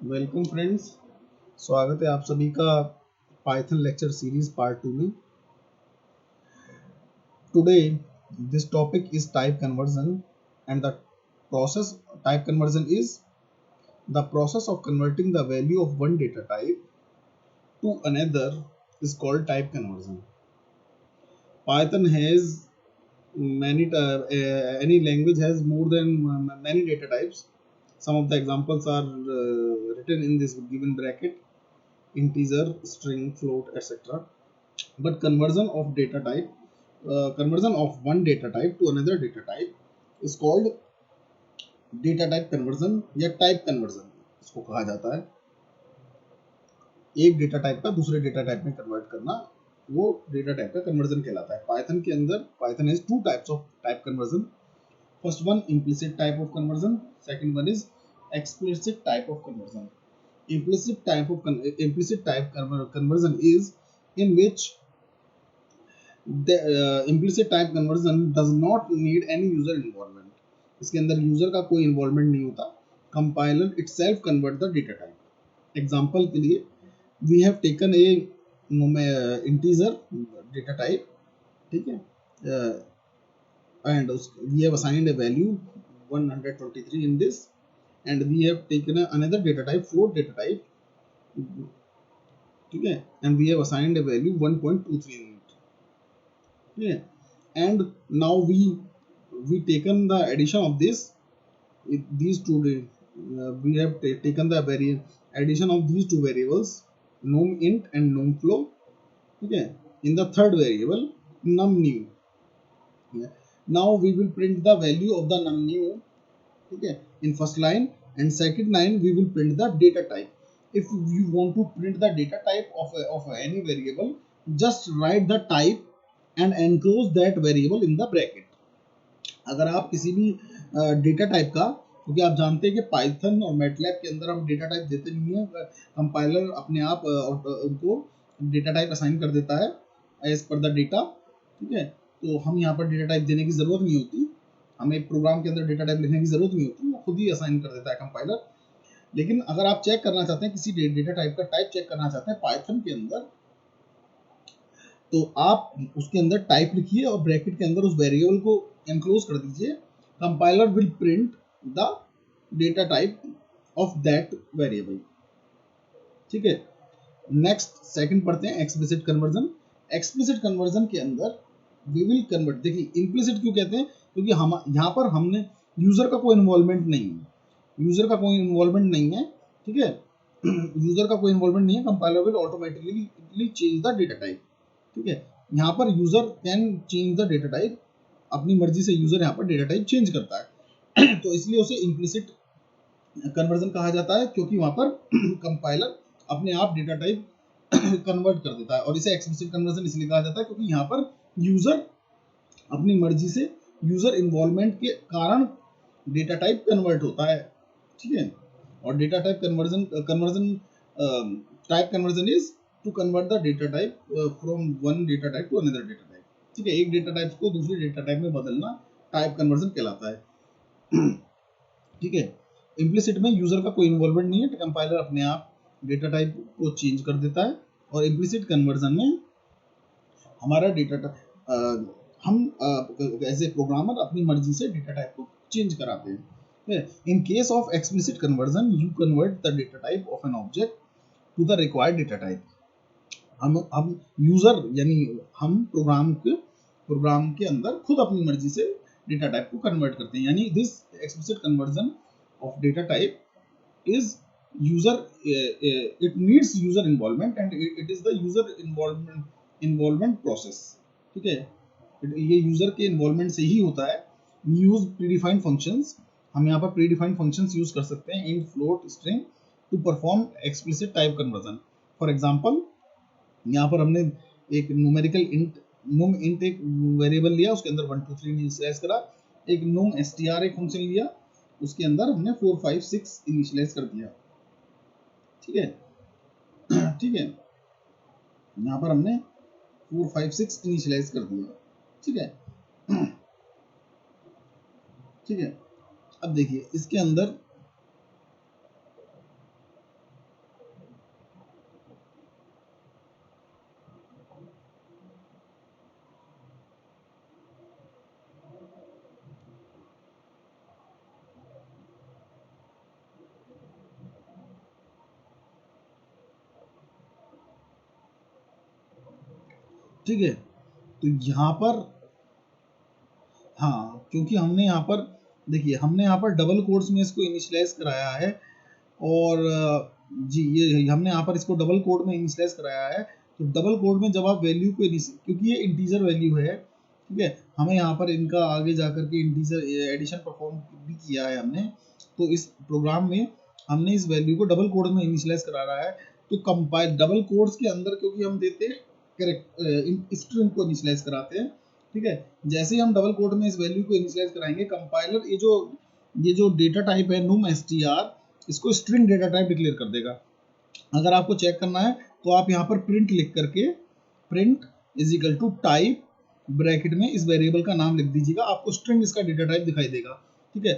Welcome friends, स्वागत है आप सभी का पाइथन लेक्चर सीरीज पार्ट 2 में। Today this topic is type conversion and the process type conversion is the process of converting the value of one data type to another is called type conversion. Python has any language has more than many data types. Some of the examples are written in this given bracket: integer, string, float, etc. But conversion of one data type to another data type is called data type conversion या type conversion इसको कहा जाता है। एक data type का दूसरे data type में convert करना वो डेटा टाइप का कन्वर्जन कहलाता है। पाइथन के अंदर Python has two types of type conversion. First one implicit type of conversion, second one is explicit type of conversion. Implicit type conversion is in which the implicit type conversion does not need any user involvement. इसके अंदर user का कोई involvement नहीं होता। Compiler itself convert the data type. Example के लिए we have taken a integer data type, ठीक है, and we have assigned a value 123 in this, and we have taken another data type, float data type, ठीक है, and we have assigned a value 1.23 in it, ठीक है, and now we taken the addition of these two we have taken the addition of these two variables num int and num flow, ठीक है, in the third variable num new. Now we will print the value of the num new, ठीक है, in first line, and second line we will print the data type. If you want to print the data type of any variable, just write the type and enclose that variable in the bracket. अगर आप किसी भी data type का, क्योंकि आप जानते हैं कि पाइथन और मैटलैब के अंदर हम डेटा टाइप देते नहीं है, कंपाइलर अपने आप उनको डेटा टाइप असाइन कर देता है एज पर द डेटा, ठीक है, तो हम यहाँ पर डेटा टाइप देने की जरूरत नहीं होती, हमें प्रोग्राम के अंदर डेटा टाइप लिखने की जरूरत नहीं होती, वो खुद ही असाइन कर देता है कंपाइलर। लेकिन अगर आप चेक करना चाहते हैं, किसी डेटा टाइप का टाइप चेक करना चाहते हैं पाइथन के अंदर, तो आप उसके अंदर टाइप लिखिए और ब्रैकेट के अंदर उस वेरिएबल को एनक्लोज कर दीजिए। Compiler will print the data type of that variable, ठीक है। नेक्स्ट सेकंड पढ़ते हैं एक्सप्लिसिट कन्वर्जन। एक्सप्लिसिट कन्वर्जन के अंदर वी विल कन्वर्ट, देखिए इम्प्लिसिट क्यों कहते हैं, क्योंकि हम यहाँ पर हमने यूजर का कोई इन्वॉल्वमेंट नहीं है, यूजर का कोई इन्वॉल्वमेंट नहीं है, ठीक है, यूजर का कोई इन्वॉल्वमेंट नहीं है। Compiler will automatically change the data type, ठीक है। यहाँ पर user can change the data type, अपनी मर्जी से यूजर यहाँ पर डेटा टाइप चेंज करता है तो इसलिए उसे इम्प्लिसिट कन्वर्जन कहा जाता है, क्योंकि वहां पर कंपाइलर अपने आप डेटा टाइप कन्वर्ट कर देता है। और इसे एक्सप्लिसिट कन्वर्जन इसलिए कहा जाता है क्योंकि यहाँ पर यूजर अपनी मर्जी से, यूजर इन्वॉल्वमेंट के कारण डेटा टाइप कन्वर्ट होता है, ठीक है। और data type conversion type conversion is to convert the data type from one data type to another data type, ठीक है, एक डेटा टाइप को दूसरे डेटा टाइप में बदलना टाइप कन्वर्जन कहलाता है, ठीक है। इम्प्लिसिट में यूजर का कोई इन्वॉल्वमेंट नहीं है, कंपाइलर अपने आप डेटा टाइप को चेंज कर देता है। और इम्प्लिसिट कन्वर्जन में हमारा डेटा हम एज ए प्रोग्रामर अपनी मर्जी से डेटा टाइप को चेंज कराते हैं। In case of explicit conversion you convert the data type of an object to the required data type. हम यूजर यानी हम प्रोग्राम के अंदर खुद अपनी मर्जी से डेटा टाइप को कन्वर्ट करते हैं, यानी this explicit conversion of data type is user it needs user involvement and it is the user involvement process, ठीक है, ये यूजर के इन्वॉल्वमेंट से ही होता है। यूज प्रीडिफाइंड फंक्शंस, हम यहाँ पर प्रीडिफाइंड फंक्शंस यूज कर सकते हैं int float string to perform explicit type conversion. For example यहाँ पर हमने एक न्यूमेरिकल इंट num int एक वेरिएबल लिया, उसके अंदर 1 2 3 इनिशियलाइज करा, एक num str एक फंक्शन लिया, उसके अंदर हमने 4 5 6 इनिशियलाइज कर दिया, ठीक है, ठीक है, यहाँ पर हमने 4 5 6 इनिशियलाइज कर दिया, ठीक है, ठीक है। अब देखिए इसके अंदर ठीक है। तो यहाँ पर हाँ, क्योंकि हमने यहाँ पर देखिए हमने यहाँ पर डबल कोट्स में इसको इनिशियलाइज कराया है और जी ये हमने यहाँ पर इसको डबल कोड में इनिशियलाइज कराया है। तो डबल कोड में जब आप वैल्यू को क्योंकि ये इंटीजर वैल्यू है, ठीक है, हमें यहाँ पर इनका आगे जाकर के इंटीजर एडिशन परफॉर्म भी किया है हमने। तो इस प्रोग्राम में हमने इस वैल्यू को डबल कोड में इनिशियलाइज करा रहा है। तो कंपाइल डबल कोड्स के अंदर क्योंकि हम देते हैं करेक्ट स्ट्रिंग को इनिशियलाइज कराते हैं, ठीक है। जैसे ही हम डबल कोड में इस वैल्यू को इनिशियलाइज कराएंगे, कंपाइलर ये जो डेटा टाइप है num str, इसको स्ट्रिंग डेटा टाइप डिक्लेयर कर देगा। अगर आपको चेक करना है तो आप यहाँ पर प्रिंट लिख करके print is equal to type bracket में इस वेरिएबल का नाम लिख दीजिएगा, आपको स्ट्रिंग इसका डेटा टाइप दिखाई देगा। ठीक है,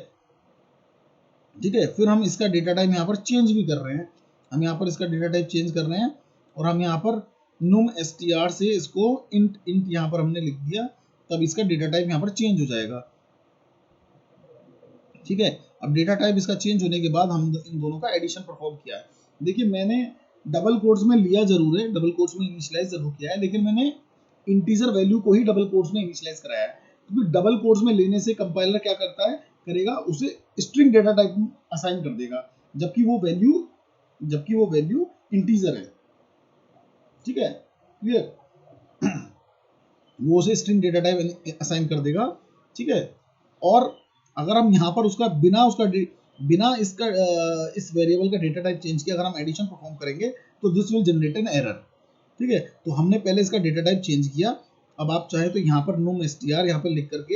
ठीक है। फिर हम इसका डेटा टाइप यहाँ पर चेंज भी कर रहे हैं, हम यहाँ पर इसका डेटा टाइप चेंज कर रहे हैं और हम यहाँ पर num str से इसको इंट इंट यहाँ पर हमने लिख दिया, तब इसका डेटा टाइप यहाँ पर चेंज हो जाएगा। ठीक है, अब डेटा टाइप इसका चेंज होने के बाद हम इन दोनों का एडिशन परफॉर्म किया है। देखिए मैंने डबल कोट्स में लिया जरूर है, डबल कोट्स में इनिशियलाइज जरूर किया है, लेकिन मैंने इंटीजर वैल्यू को ही डबल कोट्स में इनिशियलाइज कराया है। क्योंकि डबल कोट्स में लेने से कंपाइलर क्या करता है, करेगा उसे स्ट्रिंग डेटा टाइप असाइन कर देगा, जबकि वो वैल्यू इंटीजर है। ठीक है, क्लियर, वो उसे स्ट्रिंग डेटा टाइप असाइन कर देगा। ठीक है, और अगर हम यहाँ पर उसका बिना इसका इस वेरिएबल का डेटा टाइप चेंज किया अगर हम एडिशन परफॉर्म करेंगे तो this will generate an error. ठीक है, तो हमने पहले इसका डेटा टाइप चेंज किया। अब आप चाहे तो यहाँ पर num str यहाँ पर लिख करके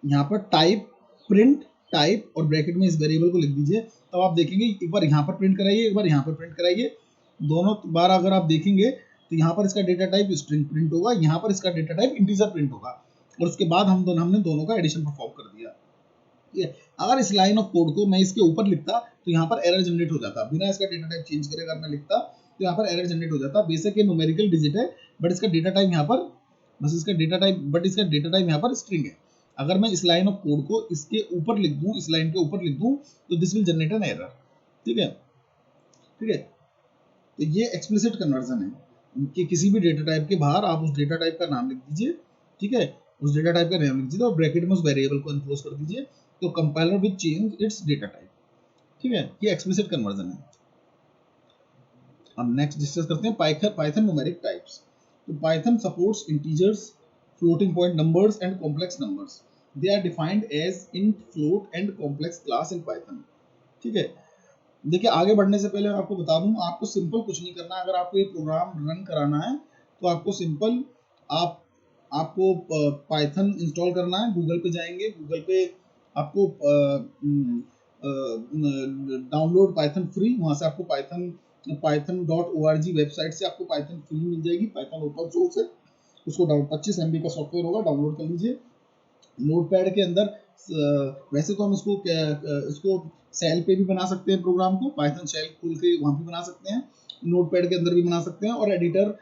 यहाँ पर टाइप प्रिंट टाइप और ब्रैकेट में इस वेरिएबल को लिख दीजिए। तब आप देखेंगे एक बार यहाँ पर प्रिंट कराइए, एक बार यहाँ पर प्रिंट कराइए, दोनों बार अगर आप देखेंगे तो यहाँ पर इसका डेटा टाइप स्ट्रिंग प्रिंट होगा, यहाँ पर इसका डेटा टाइप इंटीजर प्रिंट होगा, और उसके बाद हमने दोनों का एडिशन परफॉर्म कर दिया। ये अगर इस लाइन ऑफ कोड को मैं इसके ऊपर लिखता तो यहाँ पर एरर जनरेट हो जाता, बिना इसका डेटा टाइप चेंज करे अगर मैं लिखता तो यहाँ पर एरर जनरेट हो जाता। बेशक ये न्यूमेरिकल डिजिट है बट इसका डेटा टाइप यहाँ पर इसका डेटा टाइप यहाँ पर स्ट्रिंग है। अगर मैं इस लाइन ऑफ कोड को इसके ऊपर लिख दूं, इस लाइन के ऊपर लिख दूं, तो this will generate an error. ठीक है, ठीक है, तो ये एक्सप्लिसिट कन्वर्जन है कि किसी भी डेटा टाइप के बाहर आप उस डेटा टाइप का नाम लिख दीजिए। ठीक है, उस डेटा टाइप का नाम लिख दीजिए और ब्रैकेट में उस वेरिएबल को एनक्लोज कर दीजिए, तो compiler will change it's data type. ठीक है, ये एक्सप्लिसिट कन्वर्जन है। अब नेक्स्ट डिस्कस करते हैं पाइथन न्यूमेरिक टाइप्स। तो Python supports integers, floating point numbers and complex numbers. They are defined as int, float and complex class in Python. ठीक है, देखिए आगे बढ़ने से पहले मैं आपको बता दूं, आपको सिंपल कुछ नहीं करना। अगर आपको ये प्रोग्राम रन कराना है तो आपको सिंपल आप आपको पाइथन इंस्टॉल करना है। गूगल पे जाएंगे, गूगल पे आपको डाउनलोड पाइथन फ्री, वहां से आपको python.org वेबसाइट से आपको पाइथन फ्री मिल जाएगी। पाइथन ओपन सोर्स है, उसको 25 MB का सॉफ्टवेयर होगा, डाउनलोड कर लीजिए। नोटपैड के अंदर वैसे तो हम इसको सेल पे भी बना सकते हैं, प्रोग्राम को पाइथन शेल खोल के वहां भी बना सकते हैं, नोटपैड के अंदर भी बना सकते हैं, और एडिटर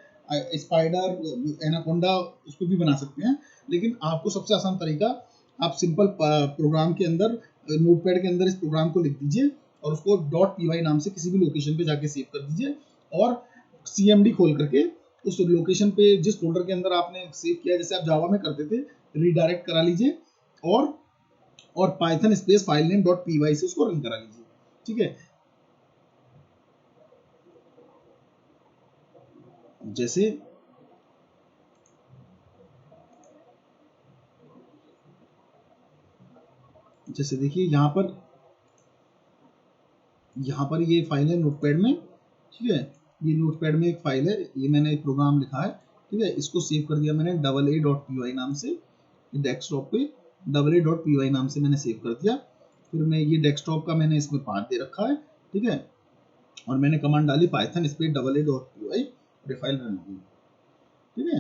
स्पाइडर एनाकोंडा उस पर भी बना सकते हैं। लेकिन आपको सबसे आसान तरीका, आप सिंपल प्रोग्राम के अंदर नोटपैड के अंदर इस प्रोग्राम को लिख दीजिए और उसको .py नाम से किसी भी लोकेशन पे जाके सेव कर दीजिए, और cmd खोल करके उस लोकेशन पे जिस फोल्डर के अंदर आपने सेव किया, जैसे आप जावा में करते थे, रीडायरेक्ट करा लीजिए और Python space file name .py से उसको रन करा लीजिए। ठीक है, जैसे जैसे देखिए यहाँ पर ये फाइल है नोटपैड में। ठीक है, ये नोटपैड में एक फाइल है, ये मैंने एक प्रोग्राम लिखा है। ठीक है, इसको सेव कर दिया मैंने AA.py नाम से, डेस्कटॉप पे AA.py नाम से मैंने सेव कर दिया। फिर मैं ये डेस्कटॉप का मैंने इसमें पाथ दे रखा है। ठीक है, और मैंने कमांड डाली पाइथन स्पेस AA.py और फाइल रन की। ठीक है,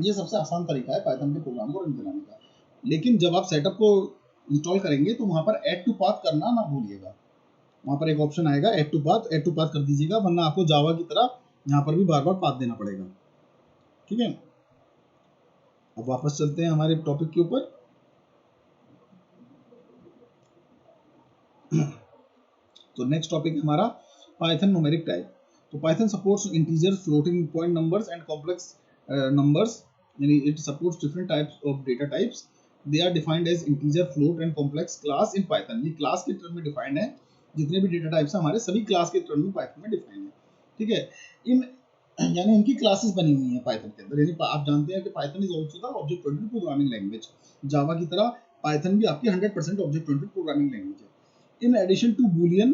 ये सबसे आसान तरीका है पाइथन के प्रोग्राम को रन कराने का। लेकिन जब आप सेटअप को इंस्टॉल करेंगे तो वहां पर ऐड टू पाथ करना ना भूलिएगा। वहां पर एक ऑप्शन आएगा ऐड टू पाथ कर दीजिएगा, वरना आपको जावा की तरह यहाँ पर भी बार बार पाथ देना पड़ेगा। ठीक है, अब वापस चलते हैं हमारे टॉपिक के ऊपर। तो नेक्स्ट टॉपिक है हमारा पाइथन न्यूमेरिक टाइप। तो Python supports integer, floating point numbers and complex numbers, यानी it supports different types of data types. They are defined as integer, float and complex class in Python. ये class के term में defined है, जितने भी data types हैं हमारे सभी क्लास के टर्म में पाइथन में डिफाइंड है। ठीक है, इन यानी इनकी क्लासेस बनी हुई हैं पाइथन के अंदर। यानी आप जानते हैं कि Python is also the object oriented programming language. Java की तरह पाइथन भी आपकी 100% ऑब्जेक्ट ओरिएंटेड प्रोग्रामिंग लैंग्वेज है। In addition to Boolean,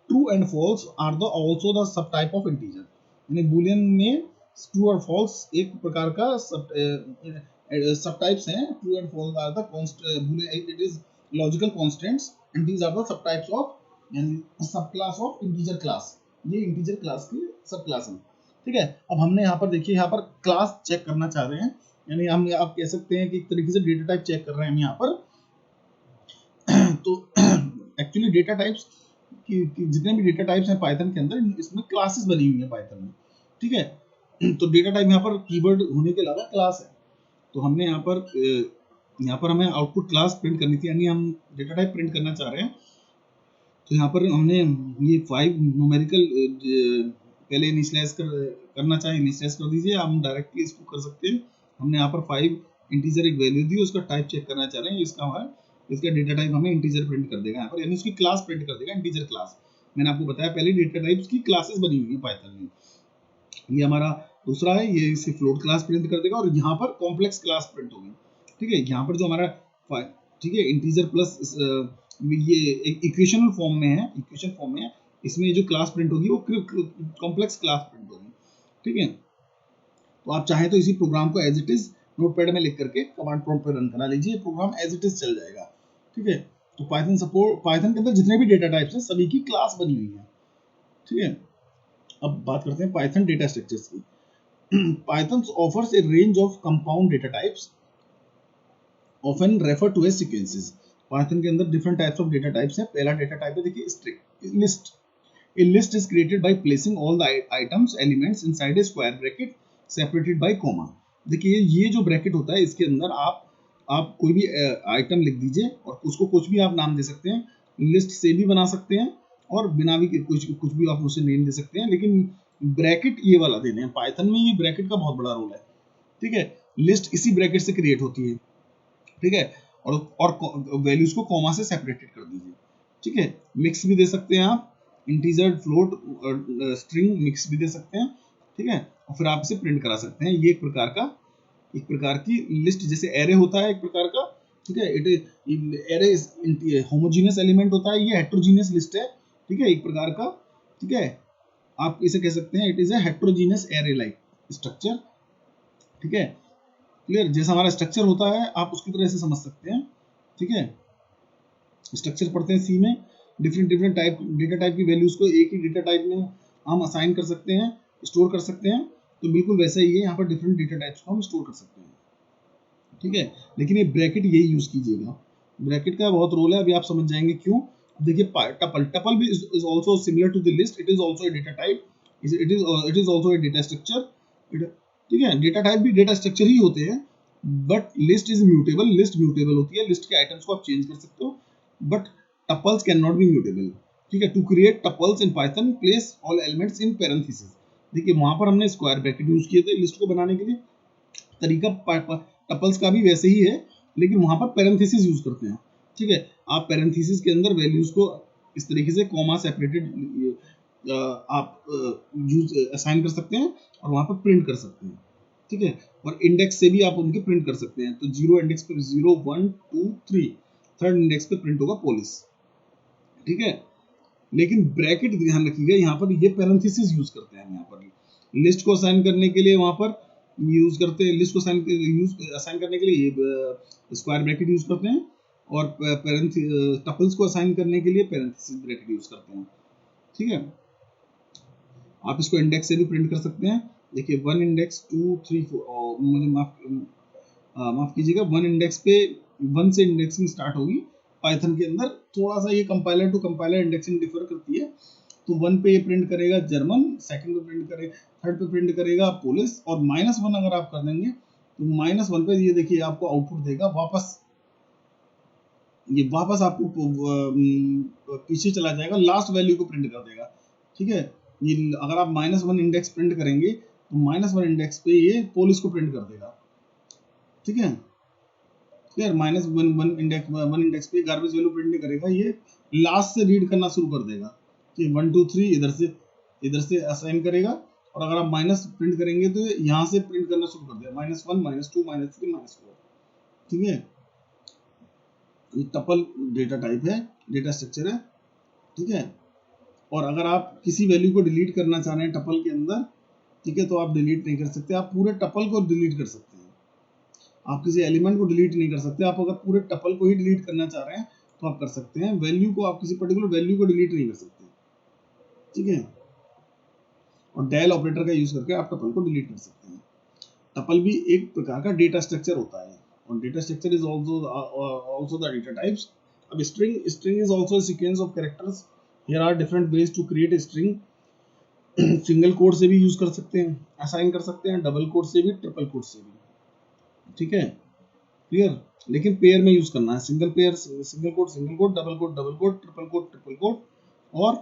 true and false are the also the sub type of integer. यानी बूलियन में ट्रू और false एक प्रकार का सब टाइप्स हैं। True and false are the Boolean, it is logical constants and these are the sub types of, यानी sub class of integer class. ये integer class की सब क्लास है। ठीक है, अब हमने यहाँ पर देखिए, यहाँ पर क्लास चेक करना चाह रहे हैं, यानी हम आप कह सकते हैं कि एक तरीके से डेटा टाइप चेक कर रहे हैं हम यहाँ पर। तो एक्चुअली डेटा टाइप्स की जितने भी डेटा टाइप्स हैं पाइथन के अंदर, इसमें क्लासेस बनी हुई हैं पाइथन में। ठीक है, तो डेटा टाइप यहाँ पर कीवर्ड होने के अलावा क्लास है। तो हमने यहाँ पर हमें आउटपुट क्लास प्रिंट करनी थी, यानी हम डेटा टाइप प्रिंट करना चाह रहे हैं। तो यहाँ पर हमने ये 5 न्यूमेरिकल पहले इनिशियलाइज करना चाहे इनिशियलाइज कर दीजिए, हम डायरेक्टली इसको कर सकते हैं। हमने यहाँ पर 5 इंटीजर एक वैल्यू दी, उसका टाइप चेक करना चाह रहे हैं, इसका है इसका डेटा टाइप हमें इंटीजर प्रिंट कर देगा यहाँ पर, यानी उसकी क्लास प्रिंट कर देगा, इंटीजर क्लास। मैंने आपको बताया पहले डेटा टाइप्स की क्लासेस बनी हुई है पाइथन में। ये हमारा दूसरा है, ये इसकी फ्लोट क्लास प्रिंट कर देगा, और यहाँ पर कॉम्प्लेक्स क्लास प्रिंट होगी। ठीक है, यहाँ पर जो हमारा ठीक है इंटीजर प्लस ये इक्वेशनल फॉर्म में है, इक्वेशन फॉर्म में है, इसमें जो क्लास प्रिंट होगी वो कॉम्प्लेक्स क्लास प्रिंट होगी। ठीक है, तो आप चाहें तो इसी प्रोग्राम को एज इट इज नोटपैड में लिख करके कमांड प्रॉम्प्ट पर रन करा लीजिए, प्रोग्राम एज इट इज चल जाएगा। ठीक है, तो पाइथन के अंदर जितने भी डेटा टाइप्स हैं सभी की क्लास बनी हुई है। ठीक है, अब बात करते हैं पाइथन डेटा स्ट्रक्चर्स की। Python offers A range of compound data types often referred to as sequences। Python के अंदर different types of data types हैं। पहला डेटा टाइप है, देखिए string list. A list is created by placing all the items elements inside a square bracket separated by comma। देखिए ये जो bracket होता है इसके अंदर आप कोई भी आइटम लिख दीजिए और उसको कुछ भी आप नाम दे सकते हैं। लिस्ट से भी बना सकते हैं और बिना भी कुछ भी आप उसे नेम दे सकते हैं, लेकिन ब्रैकेट ये वाला देने हैं। पाइथन में ये ब्रैकेट का बहुत बड़ा रोल है। ठीक है, लिस्ट इसी ब्रैकेट से क्रिएट होती है। ठीक है, और वैल्यूज को कॉमा से सेपरेटेड कर दीजिए। ठीक है, मिक्स भी दे सकते हैं आप, इंटीजर, फ्लोट, स्ट्रिंग मिक्स भी दे सकते हैं। ठीक है, और फिर आप इसे प्रिंट करा सकते हैं। ये एक प्रकार की लिस्ट जैसे एरे होता है एक प्रकार का। ठीक है, एरे होमोजीनियस एलिमेंट होता है, ये हेट्रोजीनियस लिस्ट है। ठीक है, एक प्रकार का। ठीक है, आप इसे कह सकते हैं it is a heterogeneous array like structure. ठीक है, क्लियर, जैसा हमारा स्ट्रक्चर होता है आप उसकी तरह से समझ सकते हैं। ठीक है, स्ट्रक्चर पढ़ते हैं सी में, डिफरेंट टाइप डेटा टाइप की वैल्यूज को एक ही डेटा टाइप में हम असाइन कर सकते हैं, स्टोर कर सकते हैं। तो बिल्कुल वैसा ही है, यहाँ पर डिफरेंट डेटा टाइप्स को हम स्टोर कर सकते हैं। ठीक है, लेकिन ये ब्रैकेट यही यूज कीजिएगा, ब्रैकेट का बहुत रोल है, अभी आप समझ जाएंगे क्यों। देखिए टपल भी is also similar to the list, it is also a data type, it is also a data structure. ठीक है, डेटा टाइप भी डेटा स्ट्रक्चर ही होते हैं, but list is mutable, list mutable होती है, लिस्ट के आइटम्स को आप चेंज कर सकते हो, but tuples can not be mutable. ठीक है, to create tuples in Python place all elements in parenthesis. देखिए वहां पर हमने स्क्वायर ब्रैकेट यूज किए थे लिस्ट को बनाने के लिए, तरीका टपल्स का भी वैसे ही है, लेकिन वहां पर पैरेंथेसिस यूज करते हैं। ठीक है, आप पैरेंथेसिस के अंदर वैल्यूज को इस तरीके से कॉमा सेपरेटेड आप यूज असाइन कर सकते हैं और वहां पर प्रिंट कर सकते हैं। ठीक है, और इंडेक्स से भी आप उनके प्रिंट कर सकते हैं। तो 0 इंडेक्स पे 0 1 2 3, थर्ड इंडेक्स पे प्रिंट होगा पोलिस। ठीक है, लेकिन ब्रैकेट ध्यान रखिएगा, यहाँ पर ये पैरेंथेसिस यूज करते हैं। यहाँ पर लिस्ट को असाइन करने के लिए वहां पर यूज करते हैं, लिस्ट को असाइन करने के लिए ये स्क्वायर ब्रैकेट यूज करते हैं, और टपल्स को असाइन करने के लिए पैरेंथेसिस ब्रैकेट यूज करते हैं। ठीक है, आप इसको इंडेक्स से भी प्रिंट कर सकते हैं। देखिए 1 इंडेक्स 2 3 4, मुझे माफ कीजिएगा, 1 इंडेक्स पे 1 से इंडेक्सिंग स्टार्ट होगी पाइथन के अंदर। थोड़ा सा ये compiler to compiler indexing differ करती है। तो 1 पे ये प्रिंट करेगा जर्मन, सेकंड पे प्रिंट करेगा, थर्ड पे प्रिंट करेगा पोलिस, और -1 अगर आप कर देंगे तो -1 पे ये देखिए आपको आउटपुट देगा वापस, ये वापस आपको पीछे चला जाएगा, लास्ट वैल्यू को प्रिंट कर देगा। ठीक है, ये अगर आप -1 इंडेक्स प्रिंट करेंगे तो -1 इंडेक्स पे ये पोलिस को प्रिंट कर देगा, ठीक है। क्लियर, वन इंडेक्स पे गार्बेज वैल्यू प्रिंट नहीं करेगा, ये लास्ट से रीड करना शुरू कर देगा कि 1 2 3 इधर से असाइन करेगा, और अगर आप माइनस प्रिंट करेंगे तो यहाँ से प्रिंट करना शुरू कर देगा, -1 -2 -3 -4, ठीक है। ये टपल डेटा टाइप है, डेटा स्ट्रक्चर है, ठीक है। और अगर आप किसी वैल्यू को डिलीट करना चाह रहे हैं टपल के अंदर, ठीक है, तो आप डिलीट नहीं कर सकते, आप पूरे टपल को डिलीट कर सकते हैं। आप किसी एलिमेंट को डिलीट नहीं कर सकते, आप अगर पूरे टपल को ही डिलीट करना चाह रहे हैं तो आप कर सकते हैं। वैल्यू को, आप किसी पर्टिकुलर वैल्यू को डिलीट नहीं कर सकते, ठीक है। और डेल ऑपरेटर का यूज करके आप टपल को डिलीट कर सकते हैं। टपल भी एक प्रकार का डेटा स्ट्रक्चर होता है, और data structure is also the data types. अब string is also a sequence of characters. Here are different ways to create a string। Single quote से भी यूज कर सकते हैं, असाइन कर सकते हैं, डबल कोड से भी, ट्रिपल कोड से भी, ठीक है। क्लियर, लेकिन पेयर में यूज करना है, single quote, double quote, triple quote, और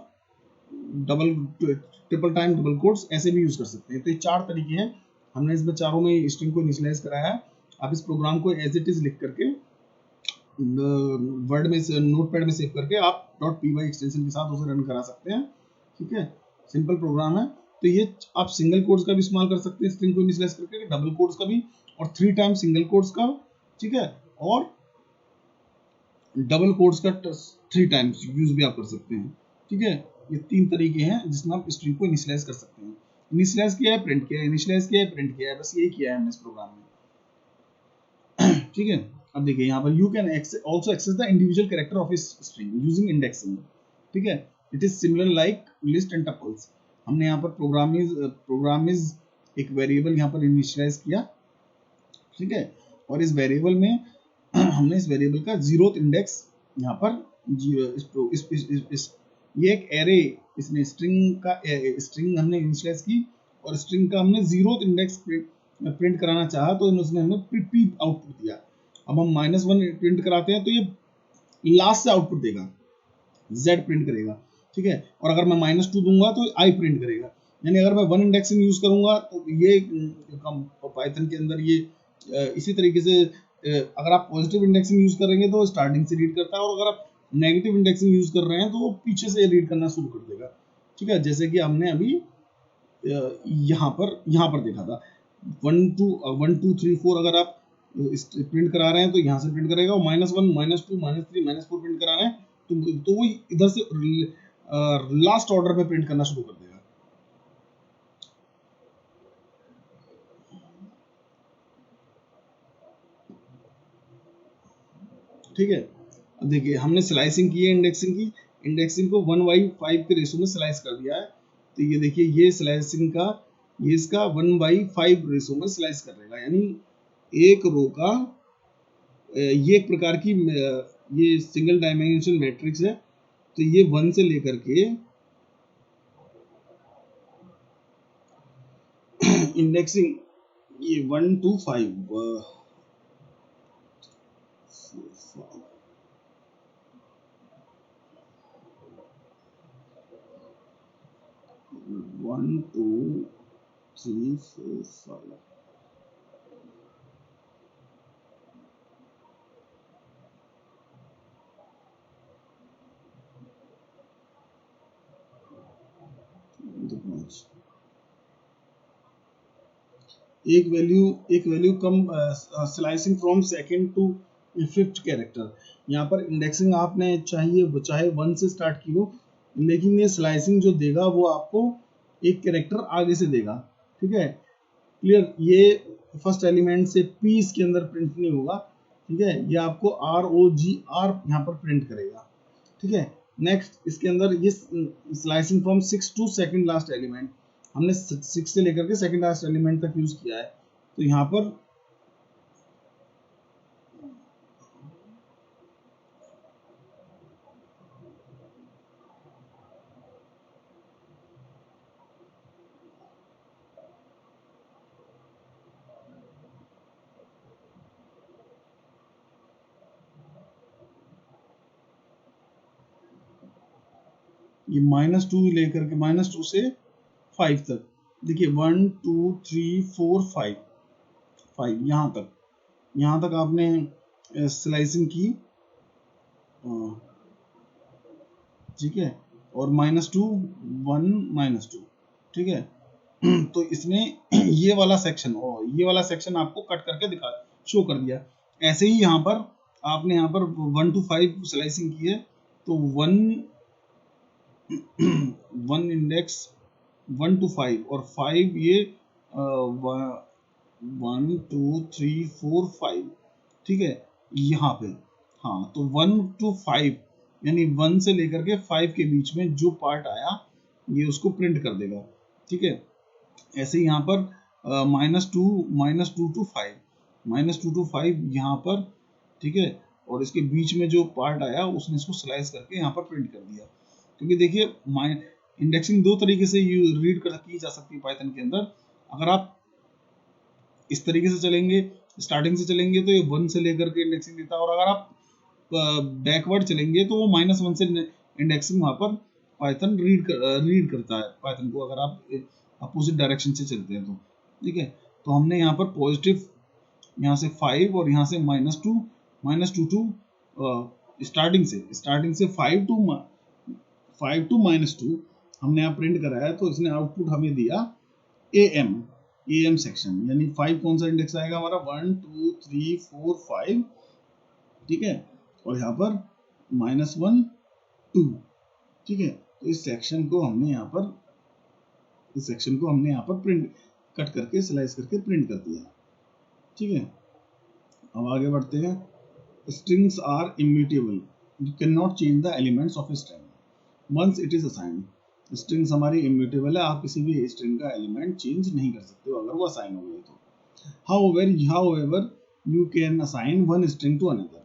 double triple time double quotes ऐसे भी यूज कर सकते हैं। तो ये 4 तरीके हैं, हमने इसमें चारों में स्ट्रिंग को इनिशियलाइज कराया है। आप इस प्रोग्राम को एज इट इज लिख करके वर्ड में, नोटपैड में सेव करके आप .py एक्सटेंशन के साथ उसे रन करा सकते हैं, ठीक है। सिंपल प्रोग्राम है। तो ये आप सिंगल कोड्स का भी इस्तेमाल कर सकते हैं स्ट्रिंग को इनिशियलाइज करके, डबल कोड्स का भी, और 3 टाइम सिंगल कोड्स का, ठीक है, और डबल कोड्स का 3 टाइम्स यूज भी आप कर सकते हैं, ठीक है। ये 3 तरीके हैं जिसमें आप स्ट्रिंग को इनिशियलाइज कर सकते हैं। इनिशियलाइज किया है, प्रिंट किया है, इनिशियलाइज किया है, प्रिंट किया है, बस यही किया है हमने इस प्रोग्राम में, ठीक है। अब देखिए यहाँ पर, you can also access the individual character of string using indexing, ठीक है। It is similar like list and tuples. हमने यहाँ पर प्रोग्राम इज एक वेरिएबल यहाँ पर इनिशियलाइज किया, ठीक है। और इस वेरिएबल में हमने इस वेरिएबल का 0th इंडेक्स यहाँ पर ये एक एरे, इसने स्ट्रिंग हमने इनिशियलाइज की, और स्ट्रिंग का हमने 0th इंडेक्स प्रिंट कराना चाहा, तो उसने हमें पी आउटपुट दिया। अब हम -1 प्रिंट कराते हैं तो ये लास्ट से आउटपुट देगा, z प्रिंट करेगा, ठीक है। और अगर मैं -2 दूंगा तो i प्रिंट करेगा। यानी अगर मैं 1 इंडेक्सिंग यूज करूंगा तो ये पाइथन के अंदर ये इसी तरीके से अगर आप पॉजिटिव इंडेक्सिंग यूज करेंगे तो स्टार्टिंग से रीड करता है, और अगर आप नेगेटिव इंडेक्सिंग यूज कर रहे हैं तो वो पीछे से रीड करना शुरू कर देगा, ठीक है। जैसे कि हमने अभी यहाँ पर देखा था, 1 2 1 2 3 4 अगर आप प्रिंट करा रहे हैं तो यहाँ से प्रिंट करेगा, और -1 -2 -3 -4 प्रिंट करा रहे हैं तो वो इधर से लास्ट ऑर्डर में प्रिंट करना शुरू कर देगा, ठीक है। अब देखिए हमने स्लाइसिंग की है, इंडेक्सिंग को 1/5 के रेशो में स्लाइस कर दिया है। तो ये देखिए, ये स्लाइसिंग का, ये इसका 1/5 रेशो में स्लाइस कर देगा, यानी एक रो का ये एक प्रकार की ये सिंगल डायमेंशन मैट्रिक्स है। तो ये 1 से लेकर के इंडेक्सिंग, ये 1 to 5 1 2 3 4 5 एक वैल्यू कम slicing from second to 5th character. यहाँ पर इंडेक्सिंग आपने चाहे 1 से स्टार्ट की हो, लेकिन ये स्लाइसिंग जो देगा वो आपको एक कैरेक्टर आगे से देगा, ठीक है। क्लियर, ये फर्स्ट एलिमेंट से पी इसके अंदर प्रिंट नहीं होगा, ठीक है। ये आपको ROGR यहाँ पर प्रिंट करेगा, ठीक है। नेक्स्ट इसके अंदर ये slicing from 6 to second last element, हमने 6 से लेकर के सेकंड लास्ट एलिमेंट तक यूज किया है। तो यहाँ पर ये -2 लेकर के -2 से 5 तक, देखिए 1 2 3 4 5 5 यहाँ तक आपने स्लाइसिंग की, ठीक है, और -2 1 -2, ठीक है। तो इसने ये वाला सेक्शन और ये वाला सेक्शन आपको कट करके दिखा शो कर दिया। ऐसे ही यहाँ पर आपने यहाँ पर 1 to 5 स्लाइसिंग की है, तो 1 इंडेक्स 1 to 5 और 5 ये 1 2 3 4 5, ठीक है, यहाँ पे। हाँ, तो 1 to 5 यानी 1 से लेकर के 5 के बीच में जो पार्ट आया ये उसको प्रिंट कर देगा, ठीक है। ऐसे ही यहाँ पर -2 to 5 यहाँ पर, ठीक है, और इसके बीच में जो पार्ट आया उसने इसको स्लाइस करके यहाँ पर प्रिंट कर दिया। क्योंकि देखिए इंडेक्सिंग दो तरीके से रीड कर की जा सकती है पाइथन के अंदर। अगर आप इस तरीके से चलेंगे, स्टार्टिंग से चलेंगे तो ये 1 से लेकर के इंडेक्सिंग देता है, और अगर आप बैकवर्ड चलेंगे तो वो -1 से इंडेक्सिंग वहाँ पर पाइथन रीड करता है पाइथन को, अगर आप अपोजिट डायरेक्शन से चलते हैं तो, ठीक है। तो हमने यहाँ पर पॉजिटिव यहाँ से 5 और यहाँ से -2 टू स्टार्टिंग से 5 टू -2 हमने यहाँ प्रिंट कराया, तो इसने आउटपुट हमें दिया AM सेक्शन, यानी 5 कौन सा इंडेक्स आएगा हमारा 1 2 3 4 5, ठीक है, और यहाँ पर -1 2, ठीक है। तो इस सेक्शन को हमने यहाँ पर प्रिंट कट करके स्लाइस करके प्रिंट कर दिया, ठीक है। अब आगे बढ़ते हैं। Strings are immutable, you can not change the elements of string once it is assigned. Strings हमारी इम्यूटेबल है, आप किसी भी स्ट्रिंग का एलिमेंट चेंज नहीं कर सकते हो अगर वो असाइन हो गई तो। However, you can assign one string to another.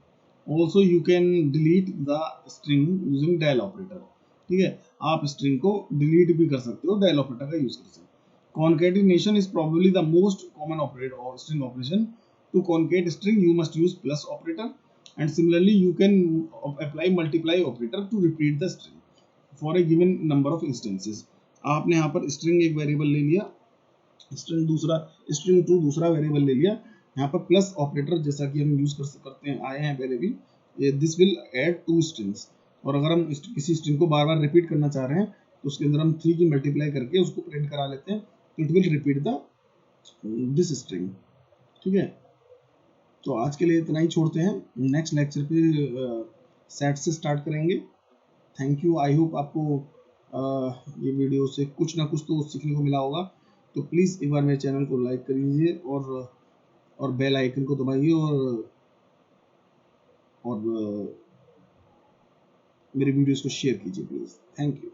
Also, you can delete the string using del operator. ठीक है, आप स्ट्रिंग को डिलीट भी कर सकते हो del ऑपरेटर का यूज करके। Concatenation is probably the most common operator or string operation. To concate string, you must use plus operator, and similarly, you can apply multiply operator to repeat the string for a given number of instances. आपने यहाँ पर string एक variable ले लिया, string to दूसरा variable ले लिया, यहाँ पर प्लस ऑपरेटर जैसा कि हम यूज करते हैं आए हैं पहले भी, दिस विल ऐड 2 स्ट्रिंग्स। और अगर हम किसी स्ट्रिंग को बार बार रिपीट करना चाह रहे हैं तो उसके अंदर हम 3 की मल्टीप्लाई करके उसको प्रिंट करा लेते हैं, तो it will repeat the this string, ठीक है। तो आज के लिए इतना ही छोड़ते हैं, नेक्स्ट लेक्चर पे सेट से स्टार्ट करेंगे। थैंक यू, आई होप आपको ये वीडियो से कुछ ना कुछ तो सीखने को मिला होगा। तो प्लीज़ एक बार मेरे चैनल को लाइक कर लीजिए और बेल आइकन को दबाइए, और मेरे वीडियोस को शेयर कीजिए प्लीज़। Thank you.